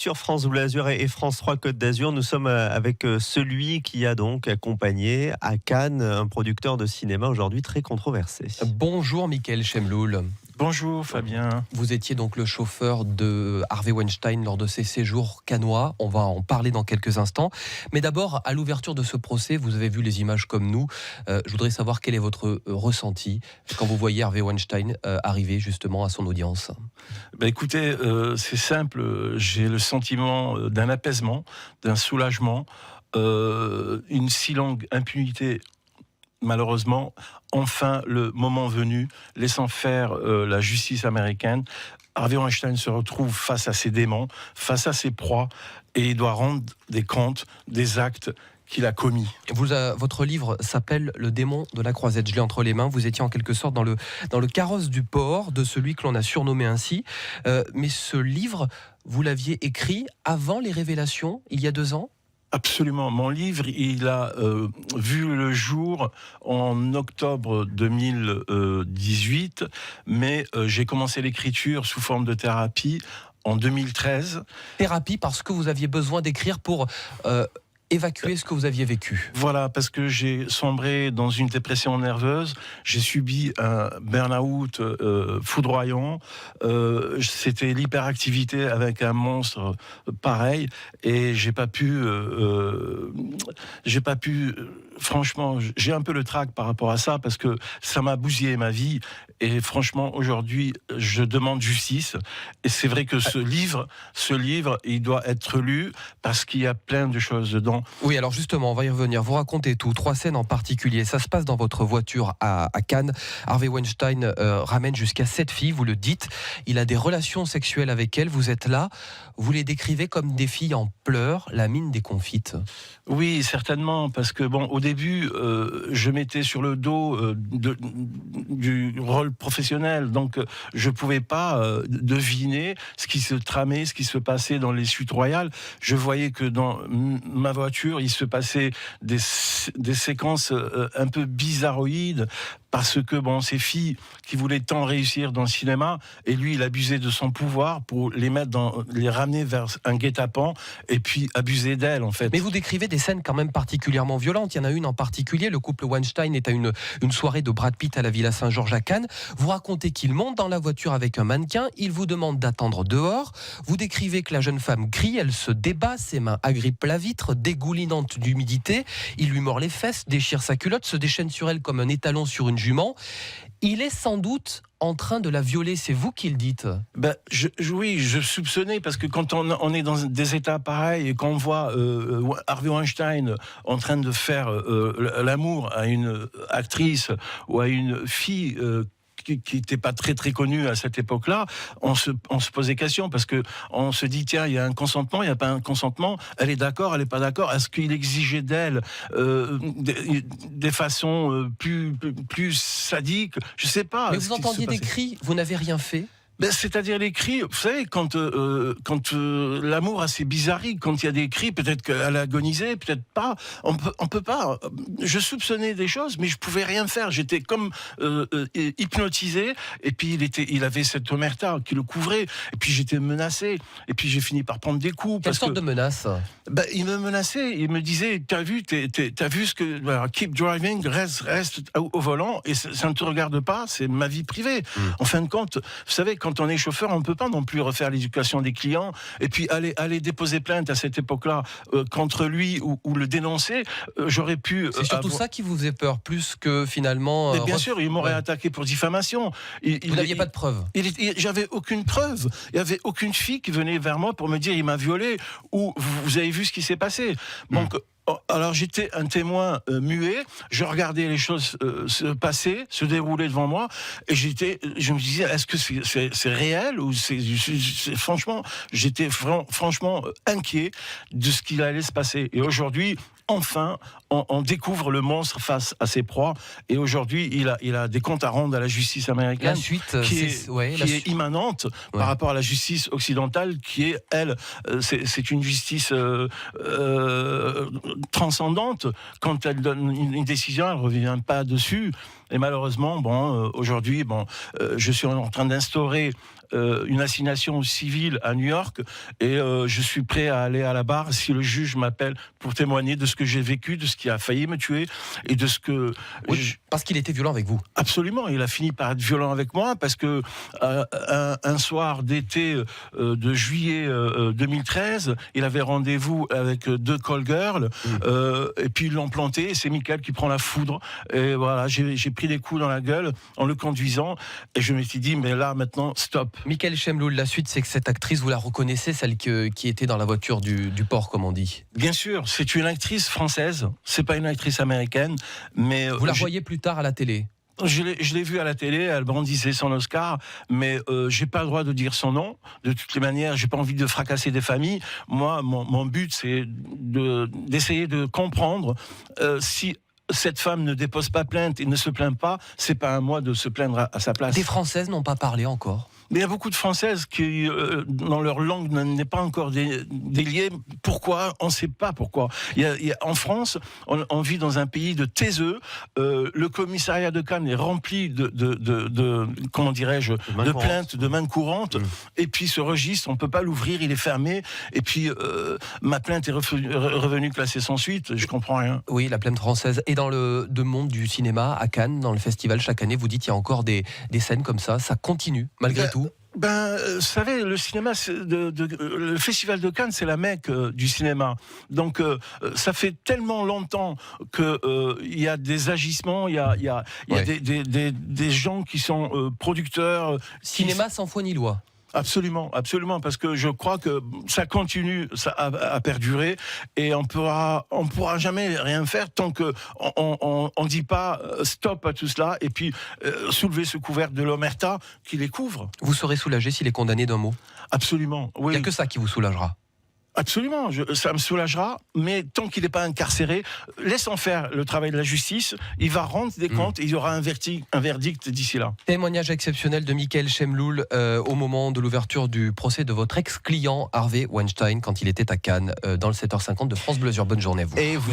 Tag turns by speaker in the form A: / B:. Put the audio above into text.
A: sur France Bleu Azur et France 3 Côte d'Azur. Nous sommes avec celui qui a donc accompagné à Cannes un producteur de cinéma aujourd'hui très controversé.
B: Bonjour Mickaël Chemloul.
C: Bonjour Fabien.
B: Vous étiez donc le chauffeur de Harvey Weinstein lors de ses séjours cannois. On va en parler dans quelques instants. Mais d'abord, à l'ouverture de ce procès, vous avez vu les images comme nous. Je voudrais savoir quel est votre ressenti quand vous voyez Harvey Weinstein arriver justement à son audience.
C: Écoutez, c'est simple. J'ai le sentiment d'un apaisement, d'un soulagement, une si longue impunité. Malheureusement, enfin le moment venu, laissant faire la justice américaine, Harvey Weinstein se retrouve face à ses démons, face à ses proies, et il doit rendre des comptes des actes qu'il a commis.
B: Votre livre s'appelle Le démon de la croisette. Je l'ai entre les mains. Vous étiez en quelque sorte dans le carrosse du porc de celui que l'on a surnommé ainsi. Mais ce livre, vous l'aviez écrit avant les révélations, il y a 2 ans ?
C: Absolument. Mon livre, il a vu le jour en octobre 2018, mais j'ai commencé l'écriture sous forme de thérapie en 2013.
B: Thérapie parce que vous aviez besoin d'écrire pour évacuer ce que vous aviez vécu.
C: Voilà, parce que j'ai sombré dans une dépression nerveuse, j'ai subi un burn-out foudroyant, c'était l'hyperactivité avec un monstre pareil, et j'ai pas pu, franchement, j'ai un peu le trac par rapport à ça, parce que ça m'a bousillé ma vie, et franchement, aujourd'hui, je demande justice, et c'est vrai que ce livre, il doit être lu, parce qu'il y a plein de choses dedans.
B: Oui, alors justement, on va y revenir. Vous racontez tout, 3 scènes en particulier. Ça se passe dans votre voiture à Cannes. Harvey Weinstein ramène jusqu'à 7 filles, vous le dites. Il a des relations sexuelles avec elles. Vous êtes là, vous les décrivez comme des filles en pleurs, la mine déconfite.
C: Oui, certainement, parce que au début, je m'étais sur le dos du rôle professionnel, donc je pouvais pas deviner ce qui se tramait, ce qui se passait dans les suites royales. Je voyais que dans ma voiture, il se passait des séquences un peu bizarroïdes, parce que ces filles qui voulaient tant réussir dans le cinéma, et lui il abusait de son pouvoir pour les ramener vers un guet-apens et puis abuser d'elles en fait.
B: Mais vous décrivez des scènes quand même particulièrement violentes. Il y en a une en particulier, le couple Weinstein est à une soirée de Brad Pitt à la Villa Saint-Georges à Cannes. Vous racontez qu'il monte dans la voiture avec un mannequin, il vous demande d'attendre dehors. Vous décrivez que la jeune femme crie, elle se débat, ses mains agrippent la vitre, dégoulinante d'humidité. Il lui mord les fesses, déchire sa culotte, se déchaîne sur elle comme un étalon sur une jument. Il est sans doute en train de la violer, c'est vous qui le dites.
C: Oui, je soupçonnais, parce que quand on est dans des états pareils et qu'on voit Harvey Weinstein en train de faire l'amour à une actrice ou à une fille qui n'était pas très très connue à cette époque-là, on se pose des questions, parce que on se dit, tiens, il y a un consentement, il n'y a pas un consentement, elle est d'accord, elle n'est pas d'accord, est-ce qu'il exigeait d'elle des façons plus sadiques, je ne sais pas.
B: Mais vous entendiez des cris, vous n'avez rien fait?
C: C'est-à-dire les cris, vous savez, quand l'amour a ses bizarreries, quand il y a des cris, peut-être qu'elle agonisait, peut-être pas. On peut pas. Je soupçonnais des choses, mais je pouvais rien faire. J'étais comme hypnotisé. Et puis il avait cette omerta qui le couvrait. Et puis j'étais menacé. Et puis j'ai fini par prendre des coups.
B: Quelle sorte de menace?
C: Il me menaçait. Il me disait, t'as vu ce que keep driving, reste au volant, et ça ne te regarde pas. C'est ma vie privée. En fin de compte, vous savez, quand on est chauffeur, on ne peut pas non plus refaire l'éducation des clients, et puis aller déposer plainte à cette époque-là contre lui ou le dénoncer. J'aurais pu.
B: C'est surtout ça qui vous faisait peur, plus que finalement.
C: Mais bien sûr, il m'aurait attaqué pour diffamation.
B: Vous n'aviez pas de preuves.
C: J'avais aucune preuve. Il n'y avait aucune fille qui venait vers moi pour me dire il m'a violé, ou vous avez vu ce qui s'est passé. Donc. Alors j'étais un témoin muet, je regardais les choses se passer, se dérouler devant moi, et je me disais, est-ce que c'est réel, ou franchement, j'étais franchement inquiet de ce qu'il allait se passer. Et aujourd'hui, enfin, on découvre le monstre face à ses proies, et aujourd'hui, il a des comptes à rendre à la justice américaine,
B: la suite,
C: qui est immanente par rapport à la justice occidentale, qui est, elle, c'est une justice transcendante. Quand elle donne une décision, elle ne revient pas dessus. Et malheureusement, aujourd'hui, je suis en train d'instaurer une assignation civile à New York et je suis prêt à aller à la barre si le juge m'appelle pour témoigner de ce que j'ai vécu, de ce qui a failli me tuer et de ce que...
B: Oui, parce qu'il était violent avec vous.
C: Absolument, il a fini par être violent avec moi parce que un soir d'été de juillet 2013, il avait rendez-vous avec 2 call girls et puis ils l'ont planté et c'est Michael qui prend la foudre et voilà, j'ai pris des coups dans la gueule en le conduisant et je me suis dit mais là maintenant stop.
B: Michael Chemloul, la suite c'est que cette actrice, vous la reconnaissez, celle qui était dans la voiture du port comme on dit?
C: Bien sûr, c'est une actrice française, c'est pas une actrice américaine, mais...
B: Vous la voyez plus tard à la télé?
C: Je l'ai vue à la télé, elle brandissait son Oscar, mais j'ai pas le droit de dire son nom. De toutes les manières, j'ai pas envie de fracasser des familles. Moi, mon but, c'est d'essayer de comprendre si cette femme ne dépose pas plainte et ne se plaint pas, c'est pas à moi de se plaindre à sa place.
B: Des Françaises n'ont pas parlé encore?
C: Mais il y a beaucoup de Françaises qui, dans leur langue, n'est pas encore déliée. Pourquoi? On ne sait pas pourquoi. En France, on vit dans un pays de taiseux. Le commissariat de Cannes est rempli de comment dirais-je, de plaintes, de main courantes. Et puis ce registre, on ne peut pas l'ouvrir, il est fermé. Et puis ma plainte est revenue classée sans suite. Je comprends rien.
B: Oui, la plainte française. Et dans le monde du cinéma à Cannes, dans le festival, chaque année, vous dites qu'il y a encore des scènes comme ça continue malgré tout?
C: Vous savez, le cinéma, le festival de Cannes, c'est la Mecque du cinéma. Donc, ça fait tellement longtemps que il y a des agissements, il y a des gens qui sont producteurs.
B: Cinéma sans foi ni loi.
C: Absolument, absolument, parce que je crois que ça continue à perdurer et on pourra jamais rien faire tant que on dit pas stop à tout cela et puis soulever ce couvercle de l'omerta qui les couvre.
B: Vous serez soulagé s'il est condamné d'un mot?
C: Absolument, oui.
B: Il n'y a que ça qui vous soulagera?
C: Absolument, ça me soulagera, mais tant qu'il n'est pas incarcéré, laissons faire le travail de la justice, il va rendre des comptes et il y aura un verdict d'ici là.
B: Témoignage exceptionnel de Michael Chemloul au moment de l'ouverture du procès de votre ex-client Harvey Weinstein quand il était à Cannes dans le 7h50 de France Bleu Azur. Bonne journée à vous.